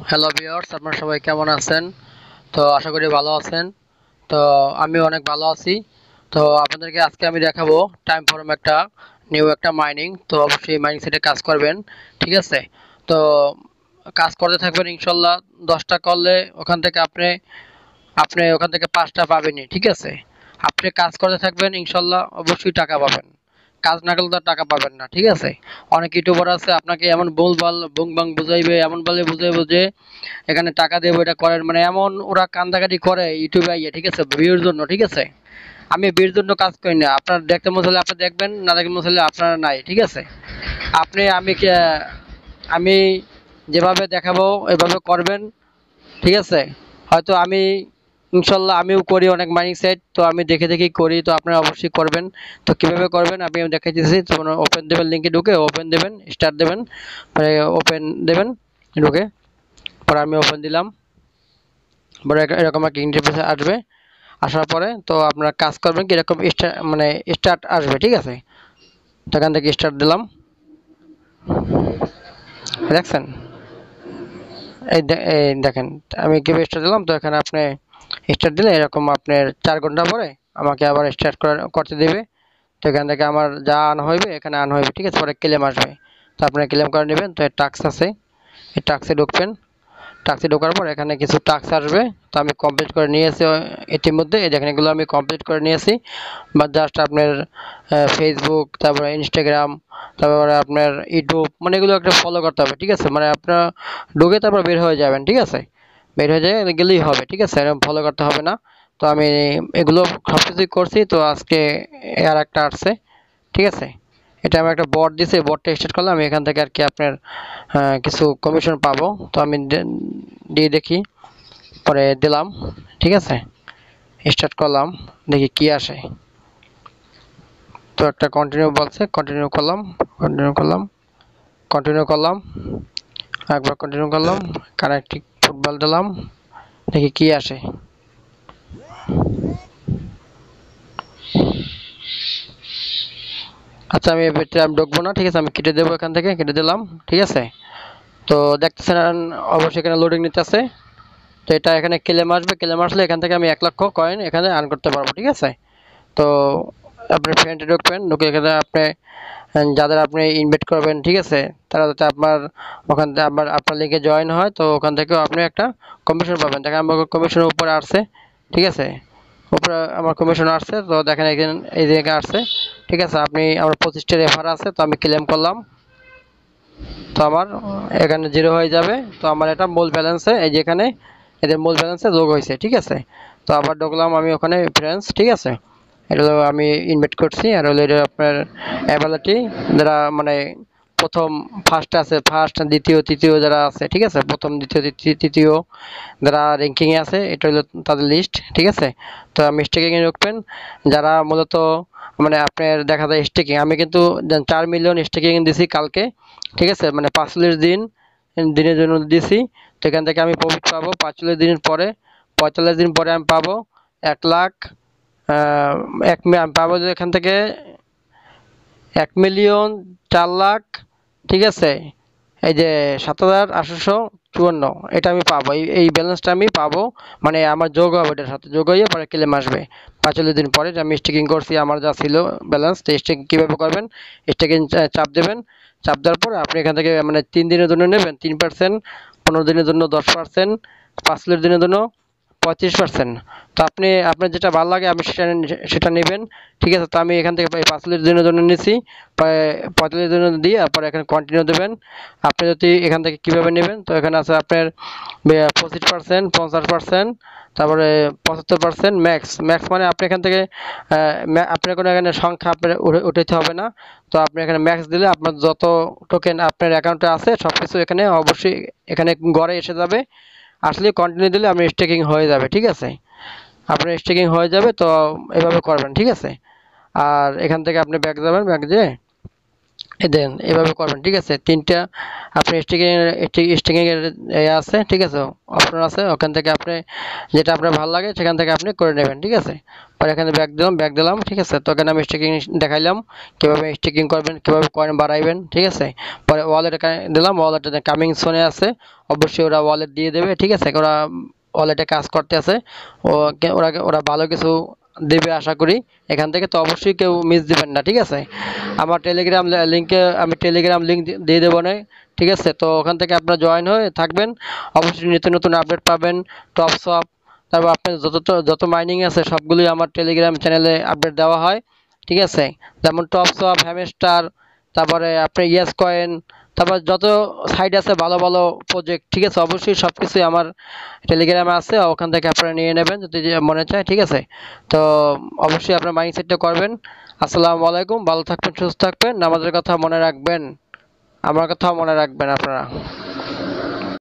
Hello viewers, আপনারা সবাই কেমন আছেন? তো আশা করি ভালো আছেন। তো আমি অনেক ভালো আছি। তো আপনাদেরকে আজকে আমি দেখাবো টাইম ফর্ম একটা নিউ একটা মাইনিং। তো অবশ্যই মাইনিং সেটে কাজ করবেন, ঠিক আছে? তো কাজ করতে থাকবেন ইনশাল্লাহ। 10টা করলে ওখান থেকে আপনি আপনি ওখান থেকে 5টা পাবেনই, ঠিক আছে? আপনি কাজ করতে থাকবেন ইনশাল্লাহ, অবশ্যই টাকা পাবেন। কাজ না করলে তো আর টাকা পাবেন না, ঠিক আছে? অনেক ইউটিউবার আছে আপনাকে এমন ভুলভাল বুং বাং বুঝাইবে, এমন বলে বুঝাইবে যে এখানে টাকা দেবো, এটা করেন, মানে এমন ওরা কান্দাকাটি করে ইউটিউবে আইয়ে, ঠিক আছে? ভিউর জন্য, ঠিক আছে? আমি ভিউর জন্য কাজ করি না। আপনার দেখতে মনে হলে আপনি দেখবেন, না দেখতে মনে হলে আপনার নাই, ঠিক আছে? আপনি আমি যেভাবে দেখাবো এভাবে করবেন, ঠিক আছে? হয়তো আমি ইনশাল্লাহ আমিও করি অনেক মাইনিং সাইট, তো আমি দেখে দেখেই করি, তো আপনারা অবশ্যই করবেন। তো কিভাবে করবেন আমি দেখাই দিচ্ছি। তো ওপেন দেবেন, লিঙ্কে ঢুকে ওপেন দেবেন, স্টার্ট দেবেন, মানে ওপেন দেবেন ঢুকে, পরে আমি ওপেন দিলাম। পরে এরকম একটা ইন্টারফেস আসবে। আসার পরে তো আপনারা কাজ করবেন কি এরকম মানে স্টার্ট আসবে, ঠিক আছে? তো এখান থেকে স্টার্ট দিলাম, দেখছেন? এই দেখেন আমি কিভাবে স্টার্ট দিলাম। তো এখানে আপনি স্টার্ট দিলে এরকম আপনার 4 ঘন্টা পরে আমাকে আবার স্টার্ট করতে দেবে। তো এখান থেকে আমার যা আন হইবে এখানে আন হইবে, ঠিক আছে? পরে ক্লেম আসবে, তো আপনারা ক্লেম করে নেবেন। তো টাস্ক আছে, এই টাস্কে ঢুকবেন। টাস্কে ঢোকার পর এখানে কিছু টাস্ক আসবে, তো আমি কমপ্লিট করে নিয়েছি ইতিমধ্যে। এই দেখেন এগুলো আমি কমপ্লিট করে নিয়েছি। বা জাস্ট আপনার ফেসবুক, তারপরে ইনস্টাগ্রাম, তারপরে আপনার ইউটিউব, মানে এগুলো একটা ফলো করতে হবে, ঠিক আছে? মানে আপনার ঢুকে তারপর বের হয়ে যাবেন, ঠিক আছে? বের হয়ে যায় গেলেই হবে, ঠিক আছে? এরকম ফলো করতে হবে না। তো আমি এগুলো সব কিছুই করছি। তো আজকে আর একটা আসছে, ঠিক আছে? এটা আমি একটা বট দিছি, বটটা স্টার্ট করলে আমি এখান থেকে আর কি আপনার কিছু কমিশন পাবো। তো আমি দিয়ে দেখি, পরে দিলাম, ঠিক আছে? স্টার্ট করলাম, দেখি কি আসে। তো একটা কন্টিনিউ বলছে, কন্টিনিউ করলাম, কন্টিনিউ করলাম, কন্টিনিউ করলাম, একবার কন্টিনিউ করলাম, কানেক্টিং ফুটবল দিলাম, দেখি কি আসে। আচ্ছা আমি এবার আমি ঢুকবো না, ঠিক আছে? আমি কেটে দেবো, এখান থেকে কেটে দিলাম, ঠিক আছে? তো দেখতেছেন অবশ্যই এখানে লোডিং নিতে আছে। তো এটা এখানে ক্লেম আসবে, ক্লেম আসলে এখান থেকে আমি 1 লক্ষ কয়েন এখানে আর্ন করতে পারবো, ঠিক আছে? তো আপনি ফ্রেন্ডে ঢুকবেন, ঢুকে এখানে আপনি যাদের আপনি ইনভাইট করবেন, ঠিক আছে? তারা যাতে আপনার ওখান থেকে আপনার লিগে জয়েন হয়, তো ওখান থেকেও আপনি একটা কমিশন পাবেন। দেখেন আমার কমিশনের উপরে আসছে, ঠিক আছে? উপরে আমার কমিশন আসছে, তো দেখেন এখানে এই জায়গায় আসছে, ঠিক আছে? আমার 25টা রেফার আছে, তো আমি ক্লেম করলাম। তো আমার এখানে জিরো হয়ে যাবে। তো আমার এটা মূল ব্যালেন্সে, এই যেখানে এদের মূল ব্যালেন্সে যোগ হয়েছে, ঠিক আছে? তো আবার ঢুকলাম আমি ওখানে ফ্রেন্ডস, ঠিক আছে? এটা হলো আমি ইনভাইট করছি। আর হলো এটা আপনার অ্যাবিলিটি, যারা মানে প্রথম ফার্স্ট আছে, ফার্স্ট দ্বিতীয় তৃতীয় যারা আছে, ঠিক আছে? প্রথম দ্বিতীয় তৃতীয় যারা র্যাঙ্কিংয়ে আছে, এটা হলো তাদের লিস্ট, ঠিক আছে? তো আমি স্টেকিংয়ে ঢুকবেন। যারা মূলত মানে আপনার দেখা যায় স্টেকিং, আমি কিন্তু 4 মিলিয়ন স্টেকিং দিছি কালকে, ঠিক আছে? মানে 45 দিনের জন্য দিছি। তো এখান থেকে আমি প্রফিট পাবো 45 দিনের পরে। 45 দিন পরে আমি পাবো 1 লাখ, আমি পাবো যে এখান থেকে 1,04,00,000, ঠিক আছে? এই যে 7,854, এটা আমি পাবো, এই ব্যালেন্সটা আমি পাবো। মানে আমার যোগ হবে, এটার সাথে যোগ হয়ে পরে ক্লেম আসবে 45 দিন পরে। যে আমি স্টেকিং করছি, আমার যা ছিল ব্যালেন্স। তো স্টেকিং কীভাবে করবেন, স্টেকিং চাপ দেবেন। চাপ দেওয়ার পর আপনি এখান থেকে মানে 3 দিনের জন্য নেবেন 3%, 15 দিনের জন্য 10%, 45 দিনের জন্য 35%। তো আপনার যেটা ভালো লাগে আপনি সেটা নেবেন, ঠিক আছে? তো আমি এখান থেকে 45 দিনের জন্য নিয়েছি, প্রায় 45 দিনের দিয়ে তারপরে এখানে কন্টিনিউ দেবেন। আপনি যদি এখান থেকে কীভাবে নেবেন, তো এখানে আছে আপনার 25%, 50%, তারপরে 75%, ম্যাক্স। ম্যাক্স মানে আপনি এখান থেকে আপনার কোনো এখানে সংখ্যা আপনার উঠাইতে হবে না। তো আপনি এখানে ম্যাক্স দিলে আপনার যত টোকেন আপনার অ্যাকাউন্টে আছে সব কিছু এখানে অবশ্যই এখানে গড়ে এসে যাবে। আসলে কন্টিনিউ দিলে আপনার স্টেকিং হয়ে যাবে, ঠিক আছে? আপনার স্টেকিং হয়ে যাবে। তো এভাবে করবেন, ঠিক আছে? আর এখান থেকে আপনি ব্যাক যাবেন, ব্যাক যেয়ে এই দেন এভাবে করবেন, ঠিক আছে। তিনটা আপনি স্টিকিং এর আছে, ঠিক আছে, অপশন আছে, ওখান থেকে আপনি যেটা আপনার ভালো লাগে সেখান থেকে আপনি করে নেবেন, ঠিক আছে। পরে এখানে ব্যাক দিলাম, ঠিক আছে। তো এখানে আমি স্টিকিং দেখাইলাম কিভাবে স্টিকিং করবেন, কিভাবে কয়েন বাড়াইবেন, ঠিক আছে। পরে ওয়ালেট দিলাম, ওয়ালেটে কামিং সোনে আছে, অবশ্যই ওরা ওয়ালেট দিয়ে দেবে, ঠিক আছে। ওরা ওয়ালেটে কাজ করতে আছে, ওরা ওরা ভালো কিছু দেবে আশা করি এখান থেকে। তো অবশ্যই কেউ মিস দিবেন না, ঠিক আছে। আমার টেলিগ্রাম লিঙ্কে আমি টেলিগ্রাম লিঙ্ক দিয়ে দেবো না, ঠিক আছে। তো ওখান থেকে আপনারা জয়েন হয়ে থাকবেন, অবশ্যই নিত্য নতুন আপডেট পাবেন, টপ সপ, তারপর আপনার যত মাইনিং আছে সবগুলোই আমার টেলিগ্রাম চ্যানেলে আপডেট দেওয়া হয়, ঠিক আছে। যেমন টপ সপ, হ্যামস্টার, তারপরে আপনার ইয়েস কয়েন, তারপর যত সাইট আছে ভালো ভালো প্রজেক্ট, ঠিক আছে, অবশ্যই সব কিছুই আমার টেলিগ্রামে আছে, ওখান থেকে আপনারা নিয়ে নেবেন যদি মনে চায়, ঠিক আছে। তো অবশ্যই আপনার মাইন্ডসেটটা করবেন। আসসালামু আলাইকুম, ভালো থাকবেন, সুস্থ থাকবেন, নামাজের কথা মনে রাখবেন, আমার কথাও মনে রাখবেন আপনারা।